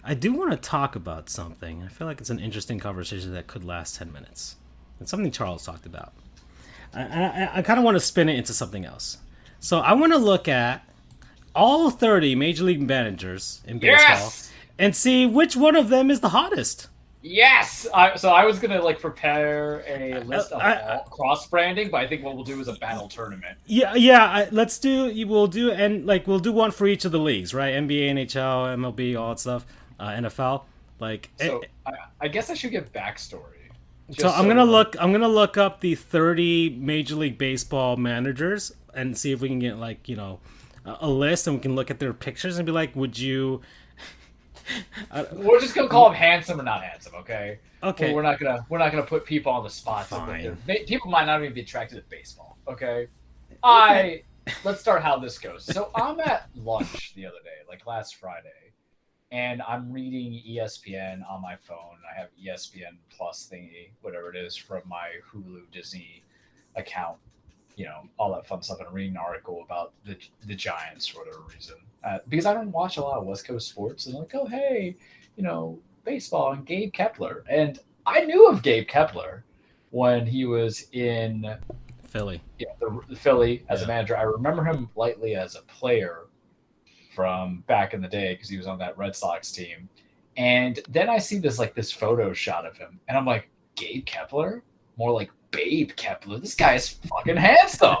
I do want to talk about something. I feel like it's an interesting conversation that could last 10 minutes. It's something Charles talked about. I kind of want to spin it into something else. So I want to look at all 30 Major League managers in baseball Yes! and see which one of them is the hottest. Yes! So I was gonna prepare a list of all cross branding, but I think what we'll do is a battle tournament. Yeah. Let's do. We'll do, and like we'll do one for each of the leagues, right? NBA, NHL, MLB, all that stuff. NFL. Like, So I guess I should give backstory. so I'm gonna look. I'm gonna look up the 30 Major League Baseball managers and see if we can get a list, and we can look at their pictures and be like, would you? We're just gonna call him handsome or not handsome, okay? Okay. We're not gonna put people on the spot. Fine. People might not even be attracted to baseball, okay? Let's start how this goes. So I'm at lunch the other day, like last Friday, and I'm reading ESPN on my phone. I have ESPN Plus thingy, whatever it is, from my Hulu Disney account. All that fun stuff, and reading an article about the Giants for whatever reason. Because I don't watch a lot of West Coast sports, and I'm like, oh hey, baseball and Gabe Kepler, and I knew of Gabe Kepler when he was in Philly. Yeah, the Philly as a manager. I remember him lightly as a player from back in the day because he was on that Red Sox team. And then I see this photo shot of him, and I'm like, Gabe Kepler? More like Babe Kepler. This guy is fucking handsome.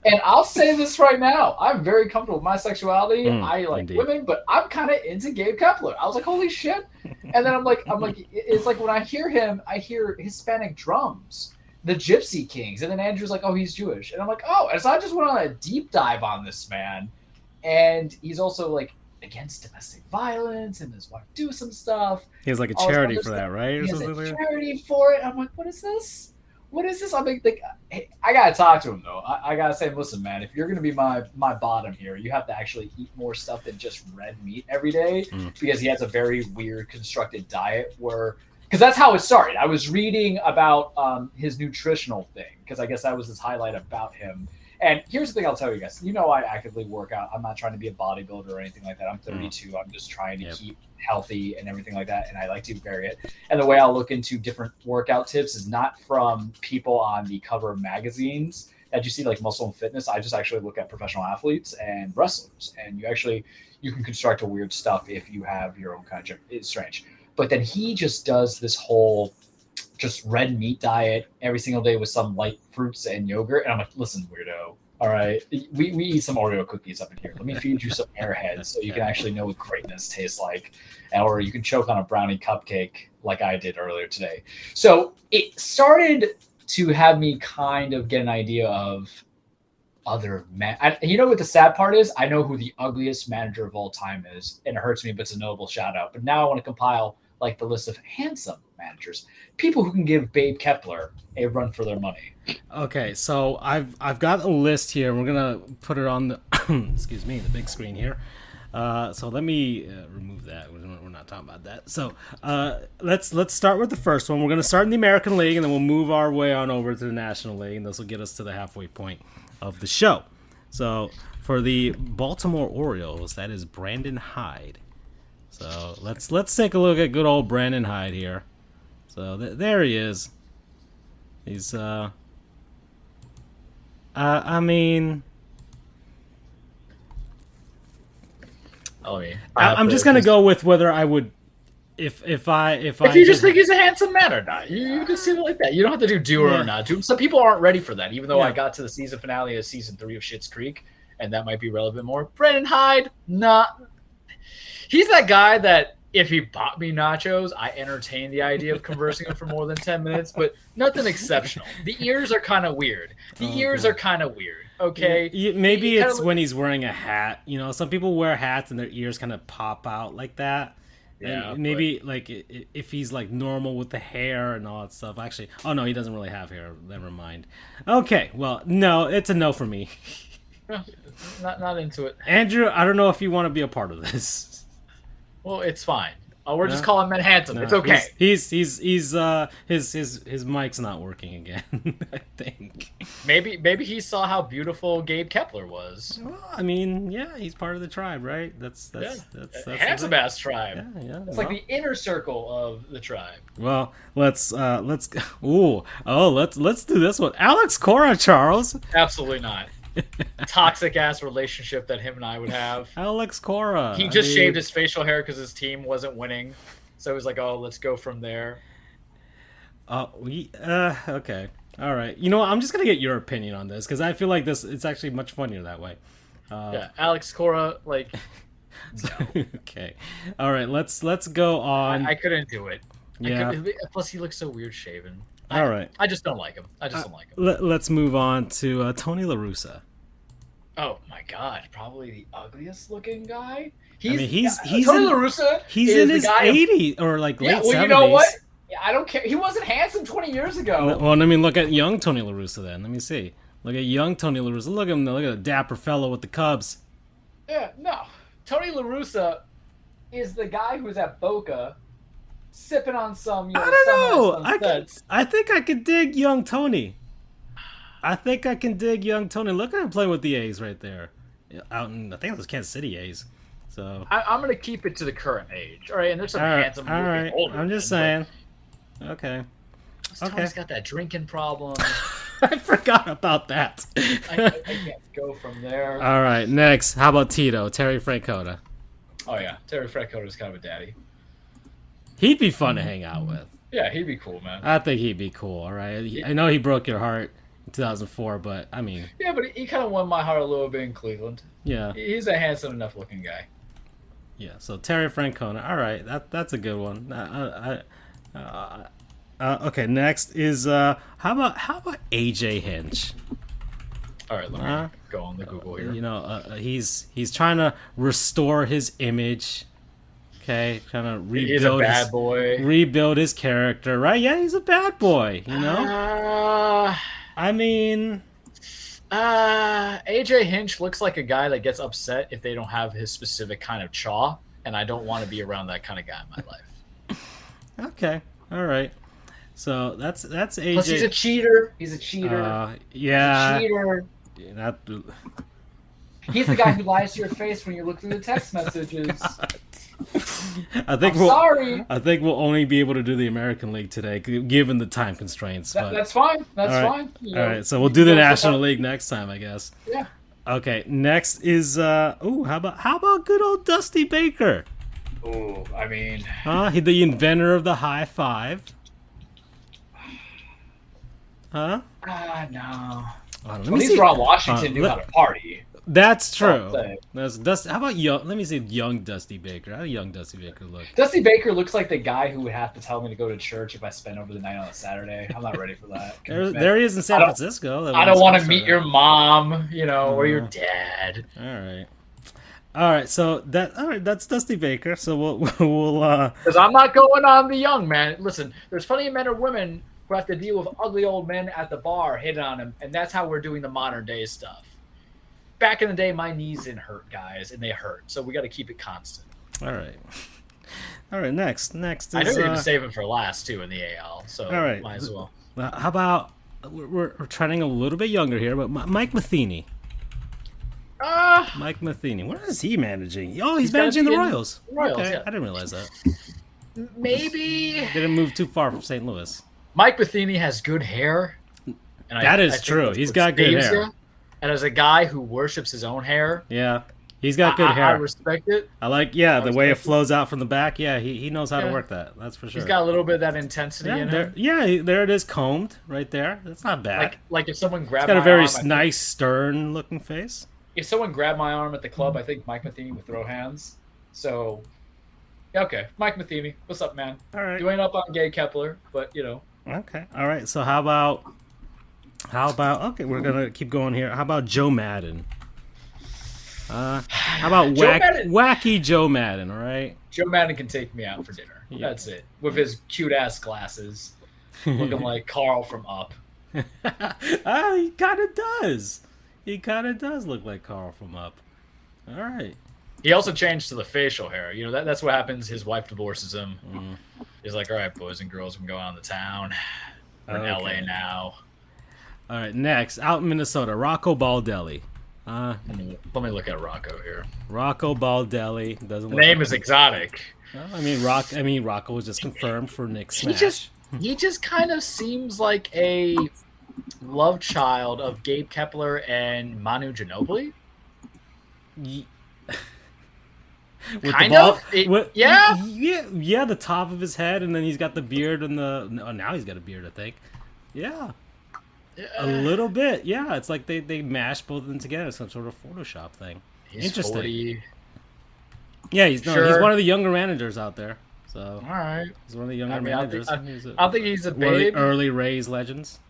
And I'll say this right now. I'm very comfortable with my sexuality. I like indeed. women, but I'm kind of into Gabe Kepler. I was like, holy shit. And then I'm like, it's like when I hear him, I hear Hispanic drums, the Gypsy Kings. And then Andrew's like, oh, he's Jewish. And I'm like, oh. And so I just went on a deep dive on this man. And he's also like against domestic violence, and his wife do some stuff. He has like a charity for that, right? He has a charity for it. I'm like, what is this? What is this? I'm like, hey, I gotta talk to him though. I gotta say, listen, man, if you're gonna be my bottom here, you have to actually eat more stuff than just red meat every day, because he has a very weird constructed diet because that's how it started. I was reading about his nutritional thing, because I guess that was his highlight about him. And here's the thing I'll tell you guys. I actively work out. I'm not trying to be a bodybuilder or anything like that. I'm 32. I'm just trying to keep healthy and everything like that, and I like to vary it. And the way I'll look into different workout tips is not from people on the cover of magazines that you see, like Muscle and Fitness. I just actually look at professional athletes and wrestlers, and you can construct a weird stuff if you have your own kind of gym. It's strange. But then he just does this whole just red meat diet every single day with some light fruits and yogurt. And I'm like, listen, weirdo. All right, we eat some Oreo cookies up in here. Let me feed you some Airheads so you can actually know what greatness tastes like. Or you can choke on a brownie cupcake like I did earlier today. So it started to have me kind of get an idea of other men. What the sad part is? I know who the ugliest manager of all time is, and it hurts me, but it's a notable shout out. But now I want to compile like the list of handsome managers, people who can give Babe Kepler a run for their money. Okay, so I've got a list here. We're gonna put it on the excuse me, the big screen here. So let me remove that. We're not talking about that. So let's start with the first one. We're gonna start in the American League, and then we'll move our way on over to the National League, and this will get us to the halfway point of the show. So for the Baltimore Orioles, that is Brandon Hyde. So let's take a look at good old Brandon Hyde here. So there he is. He's I mean, I'm just gonna go with whether I would, if you just think he's a handsome man or not. You just see it like that. You don't have to do or not do. Some people aren't ready for that. Even though I got to the season finale of season 3 of Schitt's Creek, and that might be relevant more. Brandon Hyde, nah. He's that guy that if he bought me nachos, I entertain the idea of conversing him for more than 10 minutes, but nothing exceptional. The ears are kind of weird. Okay? Maybe it's when he's wearing a hat. Some people wear hats and their ears kind of pop out like that. Yeah, and maybe like if he's like normal with the hair and all that stuff. Actually, oh no, he doesn't really have hair. Never mind. Okay, well, no, it's a no for me. Not into it. Andrew, I don't know if you want to be a part of this. Well, it's fine. Oh, we're No? just calling men handsome. No, It's okay. He's his mic's not working again. I think. Maybe he saw how beautiful Gabe Kepler was. Well, I mean, yeah, he's part of the tribe, right? That's Handsomest tribe. Yeah. It's like the inner circle of the tribe. Well, let's let's do this one. Alex Cora, Charles. Absolutely not. Toxic ass relationship that him and I would have. Alex Cora. He just shaved his facial hair because his team wasn't winning, so he was like, "Oh, let's go from there." Okay, all right. You know what? I'm just gonna get your opinion on this because I feel like it's actually much funnier that way. Yeah, Alex Cora, like. No. Okay, all right. Let's go on. I couldn't do it. Yeah. Plus, he looks so weird shaven. All right. I just don't like him. Let's move on to Tony La Russa. Oh my God! Probably the ugliest looking guy. He's Tony La Russa. He's in his 80s or like late 70s. You know what? Yeah, I don't care. He wasn't handsome 20 years ago. Well, I mean, look at young Tony La Russa then. Let me see. Look at young Tony La Russa. Look at him. Look at the dapper fellow with the Cubs. Yeah, no. Tony La Russa is the guy who's at Boca sipping on some. I don't know. I think I could dig young Tony. Look at him playing with the A's right there. Out in, I think it was Kansas City A's. So I'm going to keep it to the current age. All right, and there's some handsome all right. older. I'm just saying. Okay. Tony's got that drinking problem. I forgot about that. I can't go from there. All right, next. How about Tito? Terry Francona. Oh, yeah. Terry Francona's kind of a daddy. He'd be fun to hang out with. Yeah, he'd be cool, man. I think he'd be cool, all right? I know he broke your heart in 2004, but, I mean... Yeah, but he kind of won my heart a little bit in Cleveland. Yeah. He's a handsome enough looking guy. Yeah, so Terry Francona. All right, that's a good one. Okay, next is how about AJ Hinch? All right, let me go on the Google here. You know, he's trying to restore his image. Okay, trying to rebuild his character, right? Yeah, he's a bad boy. You know, I mean, AJ Hinch looks like a guy that gets upset if they don't have his specific kind of chaw, and I don't want to be around that kind of guy in my life. Okay, all right. So that's AJ. Plus, he's a cheater. Yeah. He's a cheater. He's the guy who lies to your face when you look through the text messages. I think we'll only be able to do the American League today, given the time constraints. That's fine. That's fine. All right, so we'll do the National League next time, I guess. Yeah. Okay. Next is how about good old Dusty Baker? Oh, I mean, he's the inventor of the high five. Huh? No. Well, he's from Washington, knew how to party. That's true. That's Dusty. How about young? Let me see, young Dusty Baker. How does young Dusty Baker look? Dusty Baker looks like the guy who would have to tell me to go to church if I spent over the night on a Saturday. I'm not ready for that. There he is in San Francisco. I don't want to meet your mom, or your dad. All right. So that's Dusty Baker. So we'll because I'm not going on the young man. Listen, there's plenty of men or women who have to deal with ugly old men at the bar hitting on him, and that's how we're doing the modern day stuff. Back in the day, my knees didn't hurt, guys, and they hurt. So we got to keep it constant. All right. Next is. I know you're going to save him for last too in the AL. So all right. Might as well. How about we're trending a little bit younger here, but Mike Matheny. Mike Matheny. What is he managing? Oh, he's managing the Royals. Okay, yeah. I didn't realize that. Maybe didn't move too far from St. Louis. Mike Matheny has good hair. And that is true. He's got good hair. And as a guy who worships his own hair, yeah, he's got good hair. I respect it. I like, the way it flows out from the back. Yeah, he knows how to work that. That's for sure. He's got a little bit of that intensity in him. There it is, combed right there. That's not bad. Like if someone grabbed my arm. He's got a very nice, stern-looking face. If someone grabbed my arm at the club, I think Mike Matheny would throw hands. So, okay, Mike Matheny, what's up, man? All right. You ain't up on Gabe Kepler, but Okay. All right. So how about? Okay, we're gonna keep going here. How about Joe Madden? How about wacky Joe Madden? All right. Joe Madden can take me out for dinner. Yeah. That's it. With his cute ass glasses, looking like Carl from Up. He kind of does. He kind of does look like Carl from Up. All right. He also changed to the facial hair. You know, that's what happens. His wife divorces him. He's like, all right, boys and girls, we can go out in the town. We're in LA now. All right, next, out in Minnesota, Rocco Baldelli. Let me look at Rocco here. Rocco Baldelli doesn't. The name is exotic. Well, Rocco was just confirmed for Nick Smash. He just kind of seems like a love child of Gabe Kepler and Manu Ginobili. Yeah, the top of his head, and then he's got the beard and now he's got a beard, I think. Yeah. A little bit, yeah. It's like they mashed both of them together, some sort of Photoshop thing. Interesting. 40. Yeah, he's one of the younger managers out there. So all right, he's one of the younger managers. I don't think he's a babe. Early Rays legends.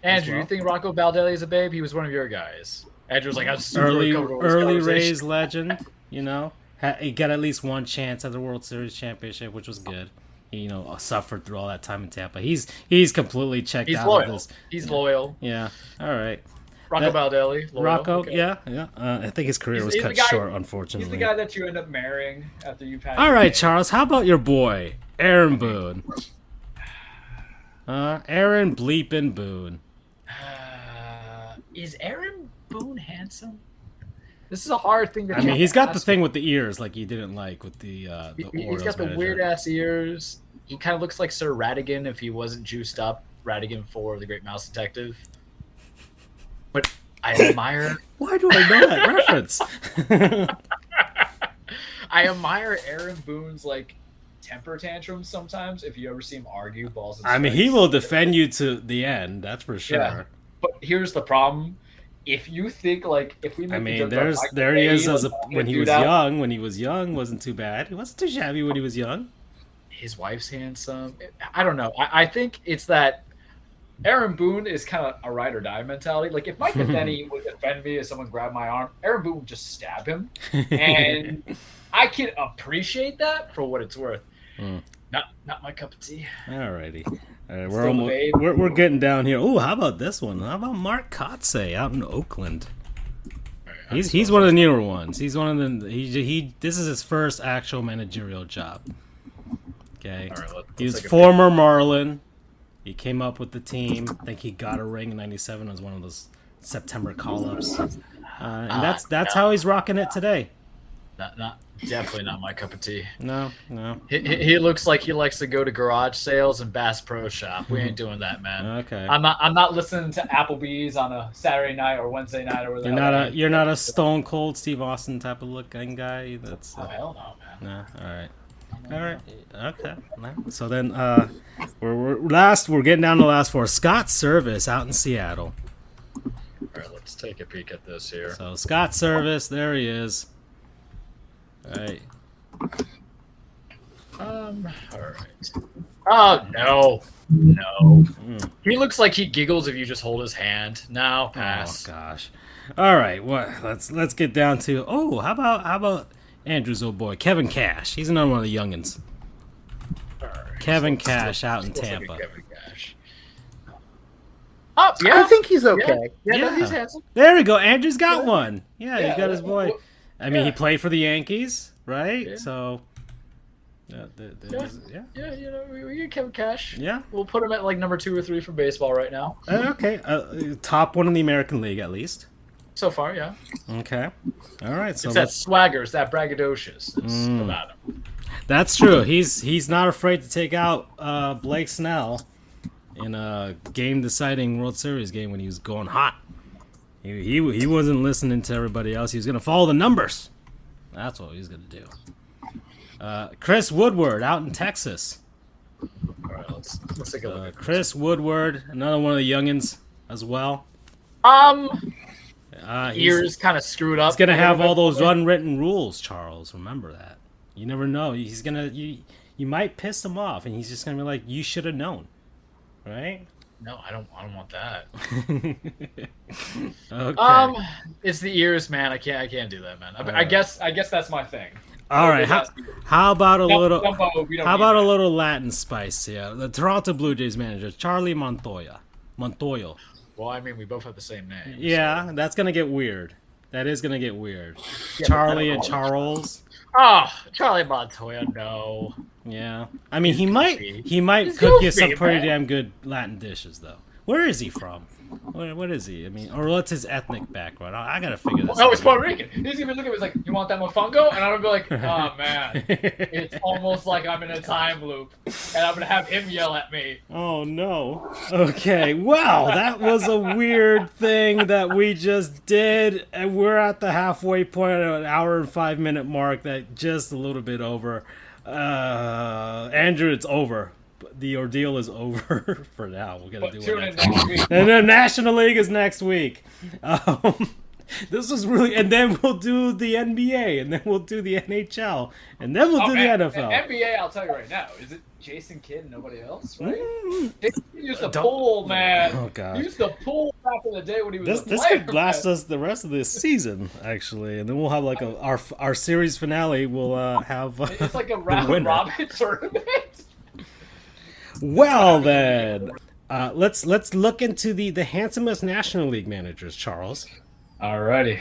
Andrew, you think Rocco Baldelli is a babe? He was one of your guys. Andrew's like, I'm super early Rays legend. You know, he got at least one chance at the World Series championship, which was good. He, suffered through all that time in Tampa. He's completely checked out loyal. of this. He's loyal. Yeah. All right. Rocco Baldelli. Loyal. Rocco, okay. yeah. I think his career was cut short, unfortunately. He's the guy that you end up marrying after you've had. All right, Charles. How about your boy, Aaron Boone? Aaron bleeping Boone. Is Aaron Boone handsome? This is a hard thing to. He's got the thing with the ears, like you didn't like with the. He's got the weird ass ears. He kind of looks like Sir Radigan if he wasn't juiced up. Radigan for The Great Mouse Detective. But I admire. Why do I know that reference? I admire Aaron Boone's temper tantrums sometimes. If you ever see him argue balls and strikes. He will defend you to the end. That's for sure. Yeah. But here's the problem: if you think if we make there he is when he was young. When he was young, wasn't too bad. He wasn't too shabby when he was young. His wife's handsome. I don't know. I think it's that. Aaron Boone is kind of a ride or die mentality. Like if Mike Matheny would defend me if someone grabbed my arm, Aaron Boone would just stab him, and I can appreciate that for what it's worth. Not my cup of tea. Alrighty, we're getting down here. Oh, how about this one? How about Mark Kotze out in Oakland? He's one of the newer ones. He's one of the this is his first actual managerial job. Okay, he's former Marlin. He came up with the team. I think he got a ring in '97. It was one of those September call-ups, and that's how he's rocking it today. Definitely not my cup of tea. No. He looks like he likes to go to garage sales and Bass Pro Shop. We ain't doing that, man. Okay. I'm not listening to Applebee's on a Saturday night or Wednesday night or whatever. You're not a Stone Cold Steve Austin type of looking guy. That's hell no, man. No. All right. Okay. So then, we're getting down to the last four. Scott Service out in Seattle. All right, let's take a peek at this here. So Scott Service, there he is. All right. All right. Oh no. He looks like he giggles if you just hold his hand. No, pass. Oh gosh. All right. Well, let's get down to. Oh, how about Andrew's old boy, Kevin Cash. He's another one of the youngins. Right, Kevin Cash out in Tampa. Like Kevin Cash. Oh, yeah. I think he's okay. Yeah. He's handsome. There we go. Andrew's got one. Yeah, he's got his boy. He played for the Yankees, right? Yeah. So, we get Kevin Cash. Yeah. We'll put him at number 2 or 3 for baseball right now. Okay. Top one in the American League, at least. So far, yeah. Okay. All right. So it's that swagger, it's that braggadocious about him. That's true. He's not afraid to take out Blake Snell in a game-deciding World Series game when he was going hot. He wasn't listening to everybody else. He was going to follow the numbers. That's what he was going to do. Chris Woodward out in Texas. All right, let's take a look. Chris Woodward, another one of the youngins as well. Ears kind of screwed up. He's gonna have all those unwritten rules, Charles. Remember that. You never know. He's gonna you might piss him off, and he's just gonna be like, "You should have known," right? No, I don't want that. Okay. It's the ears, man. I can't do that, man. I guess that's my thing. All right. How about a little Latin spice here? The Toronto Blue Jays manager, Charlie Montoyo. Well, I mean, we both have the same name. Yeah, that's gonna get weird. That is gonna get weird. Yeah, Charlie but and Charles. Oh, Charlie Montoya, no. Yeah, I mean he goofy. might He's cook you goofy, some pretty man. damn good Latin dishes though. Where is he from? What is he? I mean, or what's his ethnic background? I gotta figure this Oh, out. he's Puerto Rican. He's even looking at me like, you want that mofongo? And I'm gonna be like, oh man, it's almost like I'm in a time loop, and I'm gonna have him yell at me. Oh no. Okay, well, that was a weird thing that we just did, and we're at the halfway point at an hour and 5 minute mark. That just a little bit over. Andrew, it's over. The ordeal is over for now. We're gonna But do tune it in next next week. And the National League is next week. This was really, and then we'll do the NBA, and then we'll do the NHL, and then we'll do man, the NFL. NBA, I'll tell you right now, is it Jason Kidd and nobody else, right? Mm. He used to Don't- pull, man. Oh, God. He used to pull back in the day when he was This a player, could last man. us the rest of this season, actually, and then we'll have like our series finale. We'll have It's like a the round winner. robin tournament. Well then, let's look into the handsomest National League managers, Charles. Alrighty.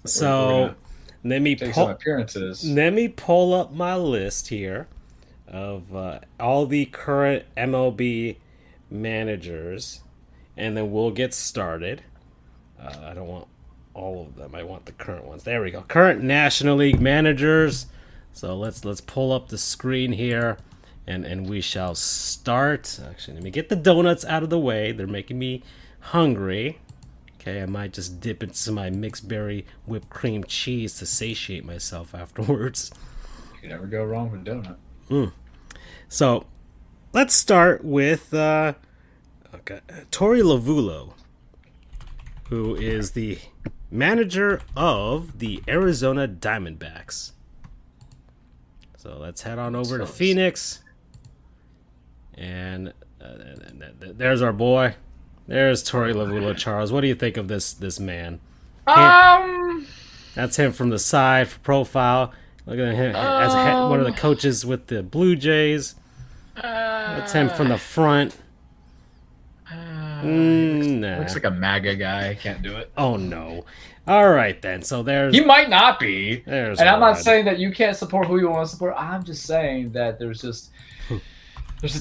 So let me Take some pull appearances. up my list here of all the current MLB managers, and then we'll get started. I don't want all of them. I want the current ones. There we go. Current National League managers. So let's pull up the screen here, and we shall start. Actually, let me get the donuts out of the way. They're making me hungry. Okay, I might just dip into some of my mixed berry whipped cream cheese to satiate myself afterwards. You never go wrong with donut. So, let's start with Tori Lavulo, who is the manager of the Arizona Diamondbacks. So let's head on over to Phoenix, and there's our boy. There's Tori Lavulo. Charles, what do you think of this man? That's him from the side for profile. Look at him as one of the coaches with the Blue Jays. That's him from the front. Nah. Looks like a MAGA guy. Can't do it. Oh no! All right then. So there's He might not be. there's And I'm not Rhode. saying that you can't support who you want to support. I'm just saying that there's a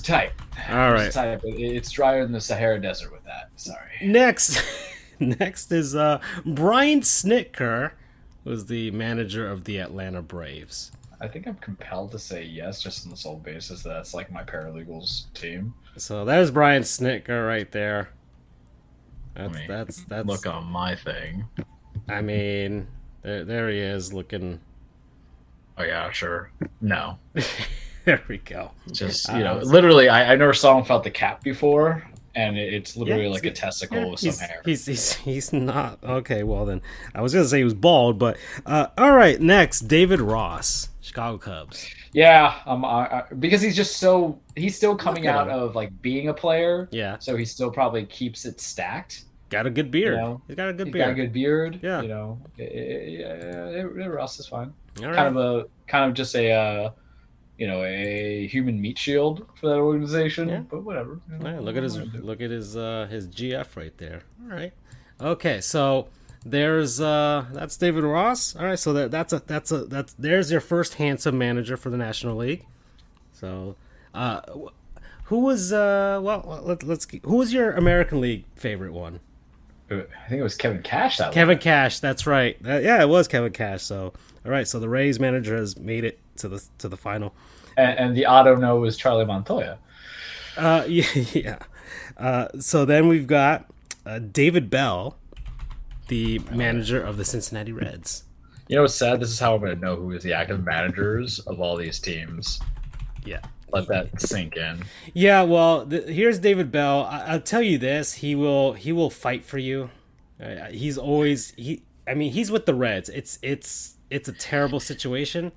type. All There's right. a type. It's drier than the Sahara Desert with that. Sorry. Next is Brian Snitker, who's the manager of the Atlanta Braves. I think I'm compelled to say yes, just on the sole basis that that's like my paralegals team. So there's Brian Snitker right there. That's Look on my thing. I mean, there he is looking. Oh yeah, sure. No, There we go. Just literally, I never saw him without the cap before, and it's literally Yeah, like a testicle with some hair. He's not okay. Well then, I was gonna say he was bald, but all right. Next, David Ross, Chicago Cubs. Yeah, because he's still coming Look at out him. of like being a player. Yeah, So he still probably keeps it stacked. got a good beard. You know, He's got a good He's beard. got a good beard. Yeah. You know, Ross is fine. All right. Kind of just a human meat shield for that organization. Yeah. But whatever. You know, Yeah, look at his GF right there. All right. Okay, so there's that's David Ross. All right, so that's there's your first handsome manager for the National League. So, who was who was your American League favorite one? I think it was Kevin Cash. Kevin Cash. That's right. Yeah, it was Kevin Cash. So, all right. So the Rays manager has made it to the final. And the auto no was Charlie Montoya. Yeah. So then we've got David Bell, the manager of the Cincinnati Reds. You know what's sad? This is how I'm going to know who is the active managers of all these teams. Yeah. Let that sink in. Yeah. Well, here's David Bell. I'll tell you this: he will fight for you. He's always he's with the Reds. It's a terrible situation.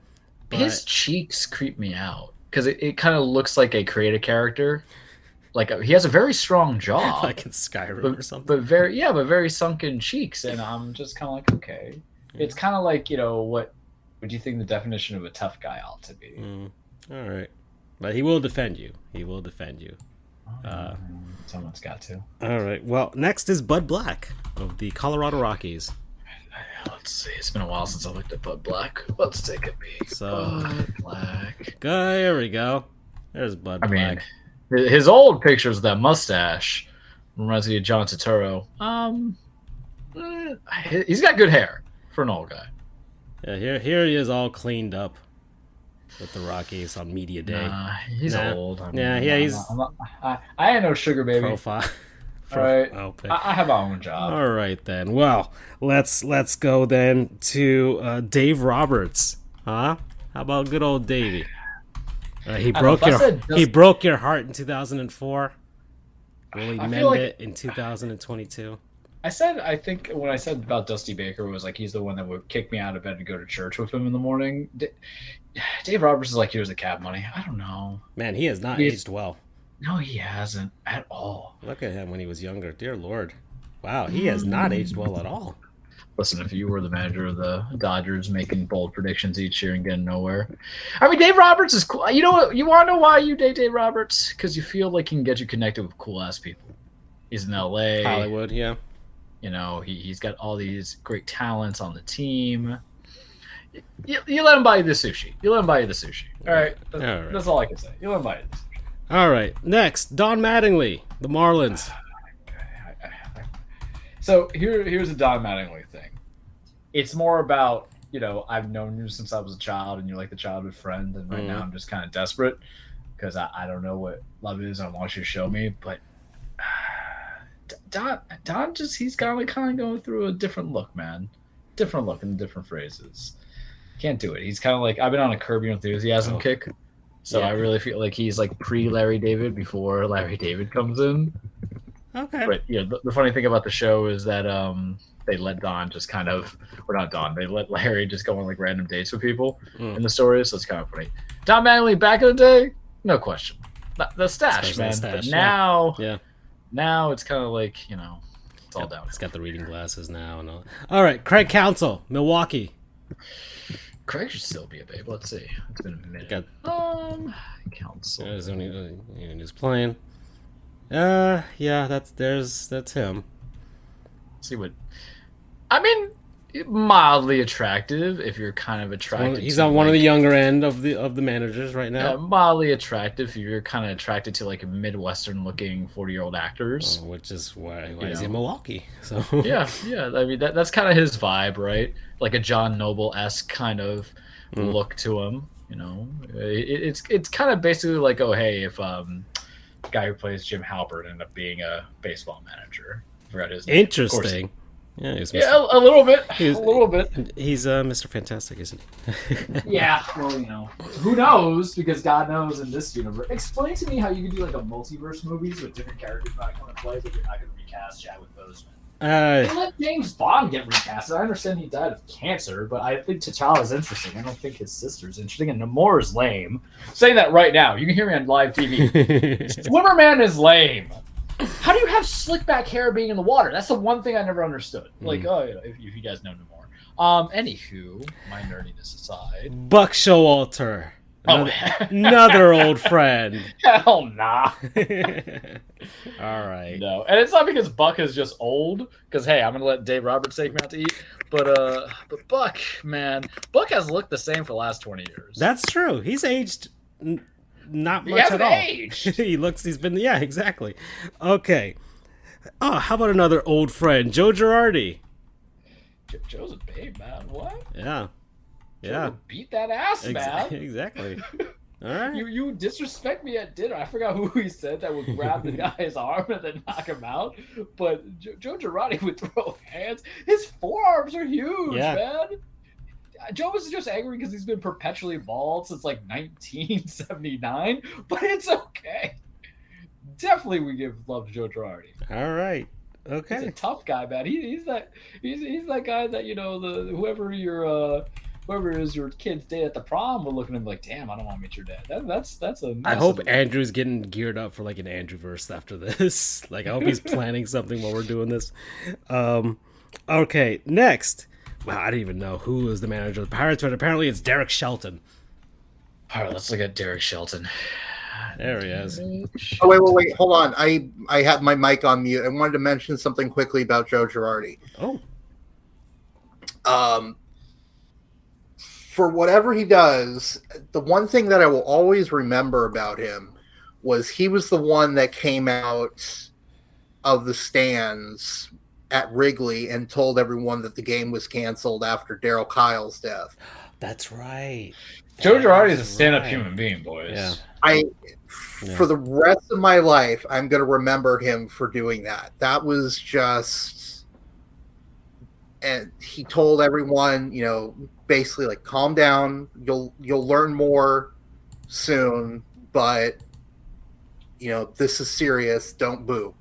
But His cheeks creep me out because it kind of looks like a creative character. Like he has a very strong jaw, like in Skyrim or something. but very sunken cheeks, and I'm just kind of like, okay, it's kind of like what would you think the definition of a tough guy ought to be? All right, but he will defend you. He will defend you. Someone's got to. All right. Well, next is Bud Black of the Colorado Rockies. Let's see. It's been a while since I looked at Bud Black. Let's take a peek. So, Bud Black. there we go. There's Bud I mean, Black. his old pictures of that mustache reminds me of John Turturro. He's got good hair for an old guy. Yeah, here he is all cleaned up with the Rockies on media day. He's old. I mean, he's I ain't no sugar baby. profile. All right. Okay. I have my own job. All right then. Well, let's go then to Dave Roberts. Huh? How about good old Davey? He broke your heart in 2004. Will he mend it in 2022? I think when I said about Dusty Baker, it was like he's the one that would kick me out of bed to go to church with him in the morning. Dave Roberts is like, here's the cab money. I don't know. Man, he has not aged well. No, he hasn't at all. Look at him when he was younger. Dear Lord. Wow, he has not aged well at all. Listen, if you were the manager of the Dodgers making bold predictions each year and getting nowhere. I mean, Dave Roberts is cool. You know what? You want to know why you date Dave Roberts? Because you feel like he can get you connected with cool-ass people. He's in L.A. Hollywood, yeah. You know, he's got all these great talents on the team. You let him buy you the sushi. All right. That's all I can say. You let him buy it. All right. Next, Don Mattingly, the Marlins. So here's a Don Mattingly thing. It's more about, I've known you since I was a child, and you're like the childhood friend, and right now I'm just kind of desperate because I don't know what love is. I want you to show me, but Don just he's kind of going through a different look, man. Different look and different phrases. Can't do it. He's kind of like I've been on a Curb Your Enthusiasm kick, so I really feel like he's like pre Larry David before Larry David comes in. Okay. But the funny thing about the show is that they let Don just kind of, or not Don, they let Larry just go on like random dates with people in the stories, so it's kind of funny. Don Mattingly back in the day, no question, the stash, man. But now it's kind of like it's all down. He's got the reading glasses now and all. All right, Craig Counsell, Milwaukee. Craig should still be a babe. Let's see. It's been a minute. Counsell. There's only who's playing. That's him. See what? I mean, mildly attractive if you're kind of attracted. He's on one of the younger end of the managers right now. Yeah, mildly attractive if you're kind of attracted to like Midwestern-looking 40-year-old actors. Which is why he's in Milwaukee. So yeah. I mean that's kind of his vibe, right? Like a John Noble-esque kind of look to him. It's kind of basically like, oh hey, if guy who plays Jim Halpert ended up being a baseball manager. I forgot his name. Interesting. Yeah, a little bit. A little bit. He's Mr. Fantastic, isn't he? Yeah, well, who knows? Because God knows in this universe. Explain to me how you can do like a multiverse movies with different characters not coming to play, but you're not going to recast Chadwick Boseman. They let James Bond get recast. I understand he died of cancer, but I think T'Challa's interesting. I don't think his sister's interesting, and Namor's lame. I'm saying that right now. You can hear me on live TV. Swimmerman is lame. How do you have slick back hair being in the water? That's the one thing I never understood. Like, if you guys know Namor. Anywho, my nerdiness aside. Buck Showalter. Another old friend. Hell nah. All right. No, and it's not because Buck is just old. Because hey, I'm gonna let Dave Roberts take me out to eat. But Buck, man, Buck has looked the same for the last 20 years. That's true. He's aged not much at all. Aged. He's been exactly. Okay. Oh, how about another old friend, Joe Girardi? Joe's a babe, man. What? Yeah. Joe beat that ass, man. Exactly. All right. You disrespect me at dinner. I forgot who he said that would grab the guy's arm and then knock him out. But Joe Girardi would throw hands. His forearms are huge, man. Joe was just angry because he's been perpetually bald since like 1979. But it's okay. Definitely, we give love to Joe Girardi. All right. Okay. He's a tough guy, man. He's that guy that whoever is your kid's date at the prom will look at him like, damn, I don't want to meet your dad. I hope Andrew's getting geared up for like an Andrewverse after this. Like, I hope he's planning something while we're doing this. Okay, next. Wow, I didn't even know who was the manager of the Pirates, but apparently it's Derek Shelton. All right, let's look at Derek Shelton. There he is. Oh, wait. Hold on. I have my mic on mute. I wanted to mention something quickly about Joe Girardi. Oh. For whatever he does, the one thing that I will always remember about him was he was the one that came out of the stands at Wrigley and told everyone that the game was canceled after Darryl Kyle's death. That's right. Joe Girardi is a stand-up human being, boys. Yeah. For the rest of my life, I'm going to remember him for doing that. That was just, and he told everyone, basically like, calm down. You'll learn more soon, but this is serious. Don't boo.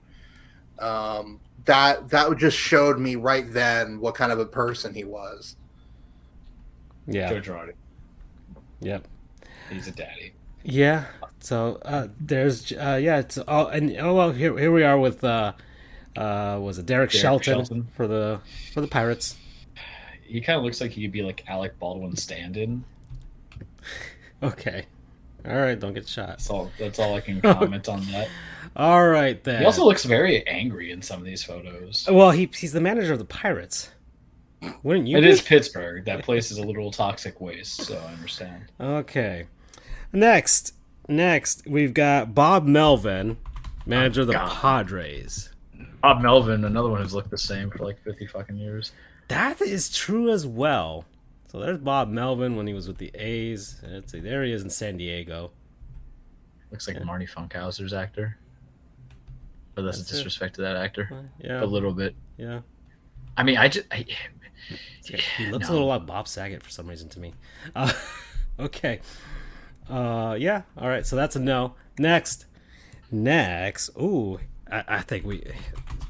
That just showed me right then what kind of a person he was. Yeah. Joe Girardi. Yep. He's a daddy. Yeah. So there's it's all, and here we are with was it Derek Shelton for the Pirates. He kind of looks like he could be like Alec Baldwin's stand-in. Okay. All right, don't get shot. That's all I can comment on that. All right, then. He also looks very angry in some of these photos. Well, he's the manager of the Pirates. Wouldn't you? It is Pittsburgh. That place is a literal toxic waste, so I understand. Okay. Next, we've got Bob Melvin, manager of the Padres. Bob Melvin, another one who's looked the same for like 50 fucking years. That is true as well. So there's Bob Melvin when he was with the A's. Let's see, there he is in San Diego. Looks like Marty Funkhauser's actor. But that's a disrespect to that actor. Yeah. A little bit. Yeah. I mean, he looks a little like Bob Saget for some reason to me. Okay. Yeah. All right. So that's a no. Next. Ooh, I think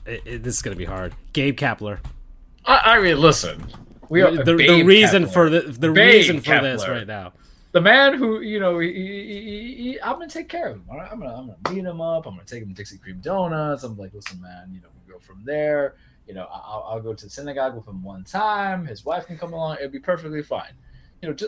this is gonna be hard. Gabe Kapler. I mean, listen. The reason for this right now. The man who, I'm gonna take care of him. All right? I'm gonna beat him up. I'm gonna take him to Dixie Cream Donuts. I'm like, listen, man. We go from there. I'll go to the synagogue with him one time. His wife can come along. It'll be perfectly fine.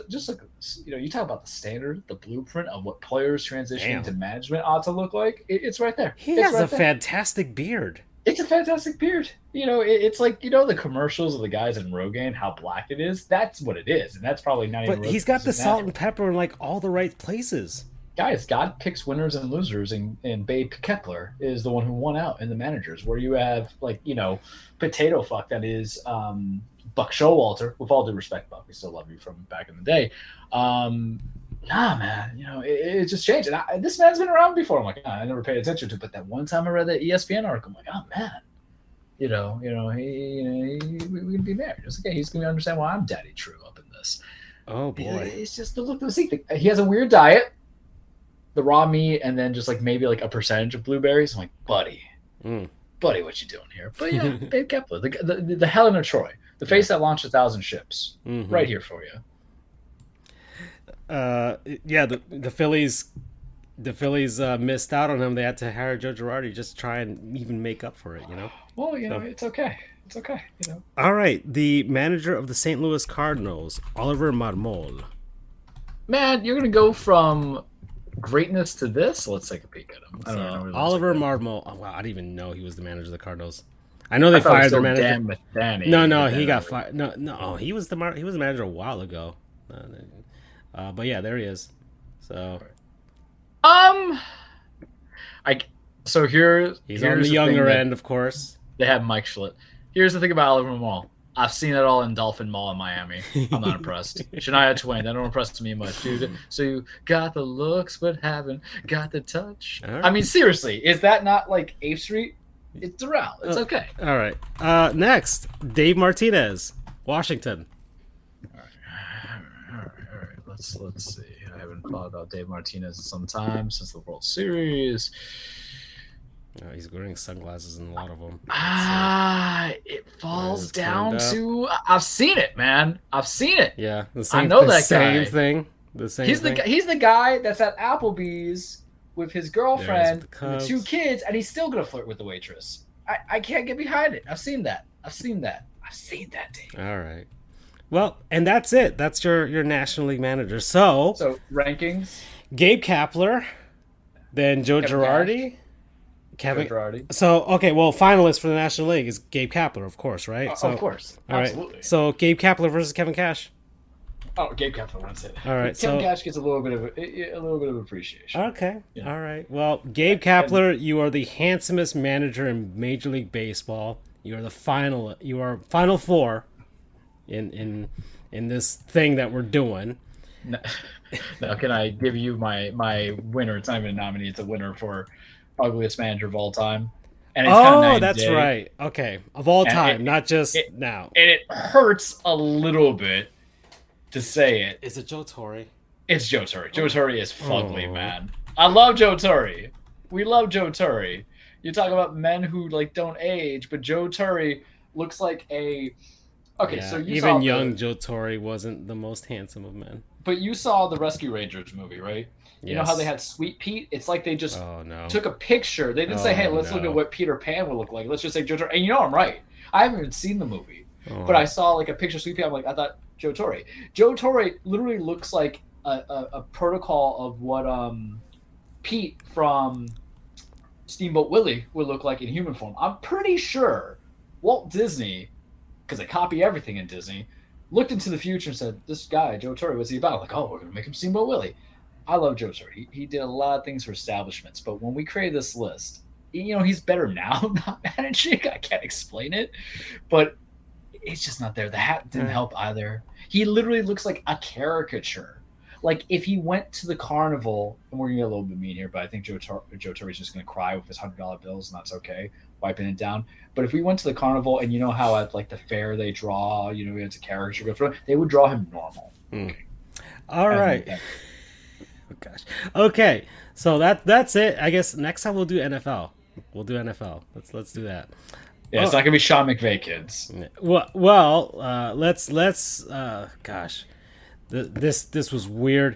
Just like, you talk about the standard, the blueprint of what players transitioning to management ought to look like. It's right there. He has a fantastic beard. It's a fantastic beard. It's like, the commercials of the guys in Rogaine, how black it is. That's what it is. And that's probably not even. But he's got the salt and pepper in like all the right places. Guys, God picks winners and losers, and Babe Kepler is the one who won out in the managers, where you have potato fuck that is Buck Showalter. With all due respect, Buck, we still love you from back in the day. Nah, man, it just changed. And this man's been around before. I'm like, I never paid attention to it. But that one time I read that ESPN article, I'm like, oh man, we can be married. It's okay. He's gonna understand why I'm daddy true up in this. Oh boy, it's just the look of the seat. He has a weird diet. The raw meat, and then just like maybe like a percentage of blueberries. I'm like, buddy, what you doing here? But yeah, Babe Kepler, the Helen of Troy, the face that launched 1,000 ships, right here for you. The Phillies missed out on him. They had to hire Joe Girardi just try and even make up for it. Well, it's okay. It's okay. All right, the manager of the St. Louis Cardinals, Oliver Marmol. Man, you're gonna go from greatness to this. Let's take a peek at him. I don't know. Oliver Marmol. Oh, wow, I didn't even know he was the manager of the Cardinals. I know they fired their manager. Dan Matheny. No, he got fired. No, he was the manager a while ago. But yeah, there he is. So, he's on the younger end, of course. They have Mike Schlitt. Here's the thing about Oliver Marmol. I've seen it all in Dolphin Mall in Miami. I'm not impressed. Shania Twain, that don't impress me much, dude. So you got the looks, but haven't got the touch. Right. I mean, seriously, is that not like 8th Street? It's Doral. It's okay. All right. Next, Dave Martinez, Washington. All right. Let's see. I haven't thought about Dave Martinez in some time since the World Series. Oh, he's wearing sunglasses in a lot of them. It falls down to I've seen it, man. I've seen it. Yeah, I know that same guy. Thing. The same. He's the guy that's at Applebee's with his girlfriend and the 2 kids, and he's still gonna flirt with the waitress. I can't get behind it. I've seen that, Dave. All right. Well, and that's it. That's your National League manager. So rankings: Gabe Kapler, then Joe Girardi. Kevin. Girardi. So okay, well, finalist for the National League is Gabe Kapler, of course, right? So, Of course, all right. absolutely. So Gabe Kapler versus Kevin Cash. Oh, Gabe Kapler wins it. All right, Kevin so Cash gets a little bit of appreciation. okay, Yeah. all right. Well, Gabe Kapler, you are the handsomest manager in Major League Baseball. You are the final. You are Final Four in this thing that we're doing. Now, can I give you my winner? It's not even a nominee. It's a winner for ugliest manager of all time. And it's kinda night and that's day. right. Okay, of all And time, it- not just it- now. And it hurts a little bit to say it. Is it Joe Torre? It's Joe Torre. Joe Torre is fugly, Oh. man. I love Joe Torre. We love Joe Torre. You talk about men who don't age, but Joe Torre looks like a. Okay, Yeah, so you even saw young Joe Torre wasn't the most handsome of men. but you saw the Rescue Rangers movie, right? You know how Yes. they had Sweet Pete? It's like they just Oh no. took a picture. They didn't say, "Hey, let's look no. at what Peter Pan would look like." Let's just say Joe Torre. And I'm right. I haven't even seen the movie, Oh. but I saw like a picture of Sweet Pea. I'm like, I thought Joe Torre. Joe Torre literally looks like a protocol of what Pete from Steamboat Willie would look like in human form. I'm pretty sure Walt Disney, because they copy everything in Disney, looked into the future and said, "This guy, Joe Torre, what's he about?" Like, oh, we're gonna make him Steamboat Willie. I love Joe Torre. He did a lot of things for establishments, but when we created this list, he's better now not managing. I can't explain it, but it's just not there. The hat didn't help either. He literally looks like a caricature. Like if he went to the carnival, and we're gonna get a little bit mean here, but I think Joe Torre is just gonna cry with his $100 bills, and that's okay, wiping it down. But if we went to the carnival, and you know how at like the fair they draw, it's a caricature go through, they would draw him normal. All right. Oh gosh. Okay. So that's it. I guess next time we'll do NFL. We'll do NFL. Let's do that. Yeah, it's not gonna be Sean McVay, kids. Well, let's gosh. This was weird.